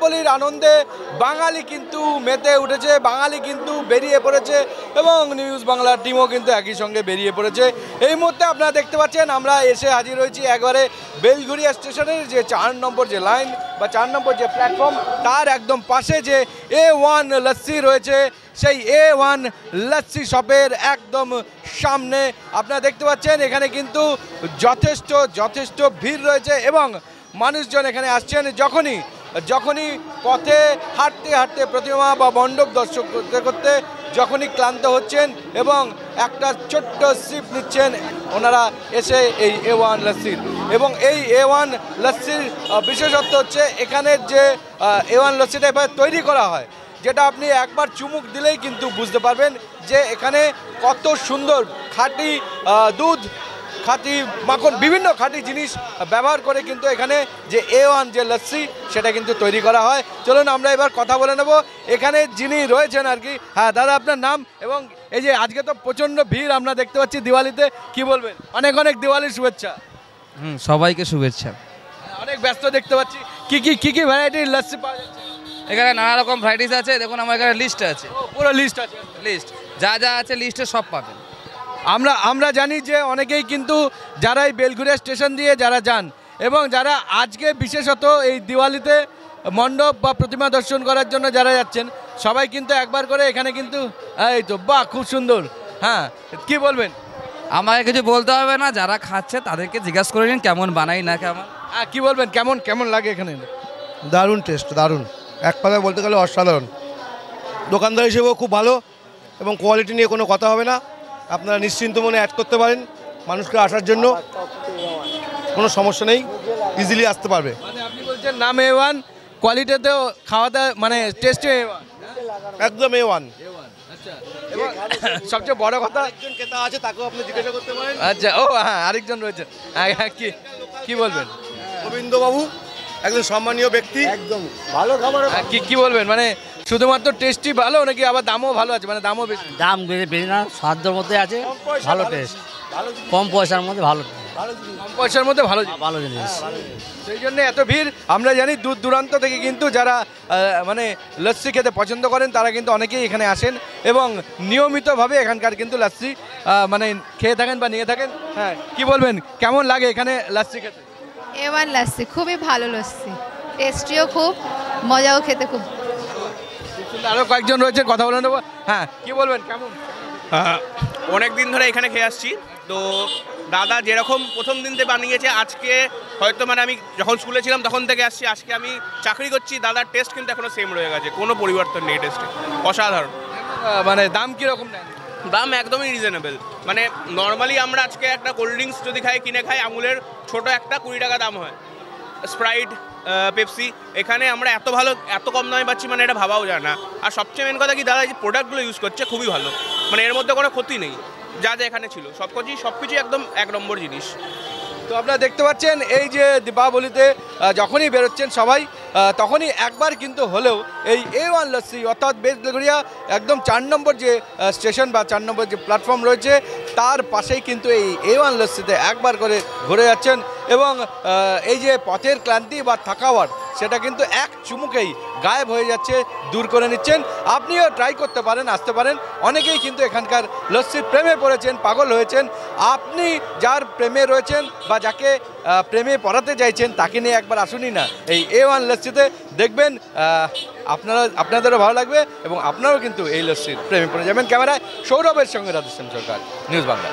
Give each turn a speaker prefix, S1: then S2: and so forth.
S1: দীপাবলির আনন্দে বাঙালি কিন্তু মেতে উঠেছে, বাঙালি কিন্তু বেরিয়ে পড়েছে এবং নিউজ বাংলার টিমও কিন্তু একই সঙ্গে বেরিয়ে পড়েছে। এই মুহূর্তে আপনারা দেখতে পাচ্ছেন আমরা এসে হাজির হয়েছি একবারে বেলঘরিয়া স্টেশনের যে 4 নম্বর যে লাইন বা 4 নম্বর যে প্ল্যাটফর্ম তার একদম পাশে যে A1 লস্যি রয়েছে, সেই A1 লস্যি শপের একদম সামনে আপনারা দেখতে পাচ্ছেন এখানে কিন্তু যথেষ্ট ভিড় রয়েছে এবং মানুষজন এখানে আসছেন যখনই পথে হাঁটতে প্রতিমা বা মণ্ডপ দর্শন করতে যখনই ক্লান্ত হচ্ছেন এবং একটা ছোট্ট সিপ নিচ্ছেন ওনারা এসে এই A1 লস্যির। এবং এই A1 লস্যির বিশেষত্ব হচ্ছে এখানের যে A1 লস্যিটা এভাবে তৈরি করা হয়, যেটা আপনি একবার চুমুক দিলেই কিন্তু বুঝতে পারবেন যে এখানে কত সুন্দর খাঁটি দুধ, খাঁটি মাখন, বিভিন্ন খাঁটি জিনিস ব্যবহার করে কিন্তু এখানে যে A1 যে লস্যি সেটা কিন্তু তৈরি করা হয়। চলুন আমরা এবার কথা বলে নেব এখানে যিনি রয়েছেন আর কি। হ্যাঁ দাদা, আপনার নাম এবং এই যে আজকে তো প্রচণ্ড ভিড় আমরা দেখতে পাচ্ছি দিওয়ালিতে, কি বলবেন? অনেক দিওয়ালির শুভেচ্ছা।
S2: সবাইকে শুভেচ্ছা।
S1: অনেক ব্যস্ত দেখতে পাচ্ছি, কি ভ্যারাইটির লস্যি পাওয়া যাচ্ছে?
S2: এখানে নানা রকম ভ্যারাইটিস আছে, দেখুন আমার এখানে লিস্ট আছে,
S1: পুরো লিস্ট আছে।
S2: লিস্ট যা আছে লিস্টে সব পাবেন।
S1: আমরা জানি যে অনেকেই কিন্তু যারা এই বেলঘরিয়া স্টেশন দিয়ে যারা যান এবং যারা আজকে বিশেষত এই দিওয়ালিতে মণ্ডপ বা প্রতিমা দর্শন করার জন্য যারা যাচ্ছেন সবাই কিন্তু একবার করে এখানে কিন্তু এই তো বাহ খুব সুন্দর। হ্যাঁ, কি বলবেন?
S2: আমাকে কিছু বলতে হবে না, যারা খাচ্ছে তাদেরকে জিজ্ঞাসা করে নিন কেমন বানাই না কেমন।
S1: হ্যাঁ, কি বলবেন, কেমন লাগে এখানে?
S3: দারুণ টেস্ট, দারুণ, এক কথায় বলতে গেলে অসাধারণ। দোকানদার হিসেবেও খুব ভালো এবং কোয়ালিটি নিয়ে কোনো কথা হবে না। আপনারা নিশ্চিন্ত মনে অ্যাড করতে পারেন, মানুষকে আসার জন্য কোনো সমস্যা নেই, ইজিলি আসতে পারবে।
S1: মানে আপনি বলছেন নাম A1, কোয়ালিটিতেও খাওয়া দাওয়া মানে টেস্টে A1,
S3: একদম A1।
S1: আচ্ছা, এবং সবচেয়ে বড় কথা
S3: একজন ক্রেতা আছে, তাকেও আপনি জিজ্ঞাসা করতে পারেন।
S1: আচ্ছা, ও হ্যাঁ আরেকজন রয়েছে, কি বলবেন?
S3: গোবিন্দবাবু একজন সম্মানীয় ব্যক্তি, একদম ভালো খাবার।
S1: কি বলবেন, মানে শুধুমাত্র টেস্টই ভালো নাকি আবার দামও ভালো আছে? মানে দামও বেশি?
S4: দাম বেশি না, সাধ্যের মধ্যে আছে, ভালো টেস্ট, কম পয়সার মধ্যে ভালো,
S1: কম পয়সার মধ্যে ভালো
S4: ভালো জিনিস।
S1: সেই জন্য এত ভিড়। আমরা জানি দূর দূরান্ত থেকে কিন্তু যারা মানে লস্যি খেতে পছন্দ করেন তারা কিন্তু অনেকেই এখানে আসেন এবং নিয়মিতভাবে এখানকার কিন্তু লস্যি মানে খেয়ে থাকেন বা নিয়ে থাকেন। হ্যাঁ, কি বলবেন, কেমন লাগে এখানে লস্যি খেতে?
S5: A1 লস্যি খুবই ভালো লস্যি, টেস্টিও খুব, মজাও খেতে খুব।
S1: আরও কয়েকজন রয়েছে, কথা বলে নেবো। হ্যাঁ, কি বলবেন, কেমন?
S6: অনেক দিন ধরে এখানে খেয়ে আসছি, তো দাদা যেরকম প্রথম দিন থেকে বানিয়েছে, আজকে হয়তো মানে আমি যখন স্কুলে ছিলাম তখন থেকে আসছি, আজকে আমি চাকরি করছি, দাদার টেস্ট কিন্তু এখনও সেম রয়ে গেছে, কোনো পরিবর্তন নেই টেস্টে, অসাধারণ।
S1: মানে দাম কীরকম নেন?
S6: দাম একদমই রিজনেবল, মানে নর্মালি আমরা আজকে একটা কোল্ড ড্রিঙ্কস যদি কিনে খাই আমুলের ছোট একটা 20 টাকা দাম হয়, স্প্রাইট, পেপসি, এখানে আমরা এত কম দামে পাচ্ছি, মানে এটা ভাবাও যায় না। আর সবচেয়ে মেন কথা কি, দাদা যে প্রোডাক্টগুলো ইউজ করছে খুবই ভালো, মানে এর মধ্যে কোনো ক্ষতি নেই, যা এখানে ছিল সবকিছু একদম 1 নম্বর জিনিস।
S1: তো আপনারা দেখতে পাচ্ছেন এই যে দীপাবলিতে যখনই বেরোচ্ছেন সবাই তখনই একবার কিন্তু হলেও এই A1 লস্যি অর্থাৎ বেলঘরিয়া একদম 4 নম্বর যে স্টেশন বা 4 নম্বর যে প্ল্যাটফর্ম রয়েছে তার পাশেই কিন্তু এই A1 লস্যিতে একবার করে ঘুরে যাচ্ছেন এবং এই যে পথের ক্লান্তি বা থাকাওয়ার সেটা কিন্তু এক চুমুকেই গায়েব হয়ে যাচ্ছে, দূর করে নিচ্ছেন। আপনিও ট্রাই করতে পারেন, আসতে পারেন। অনেকেই কিন্তু এখানকার লস্যির প্রেমে পড়েছেন, পাগল হয়েছেন। আপনি যার প্রেমে রয়েছেন বা যাকে প্রেমে পড়াতে চাইছেন তাকে নিয়ে একবার আসুনই না এই A1 লস্যিতে, দেখবেন আপনাদেরও ভালো লাগবে এবং আপনারাও কিন্তু এই লস্যির প্রেমে পড়ে যাবেন। ক্যামেরায় সৌরভের সঙ্গে রাধেশ্যাম সরকার, নিউজ বাংলা।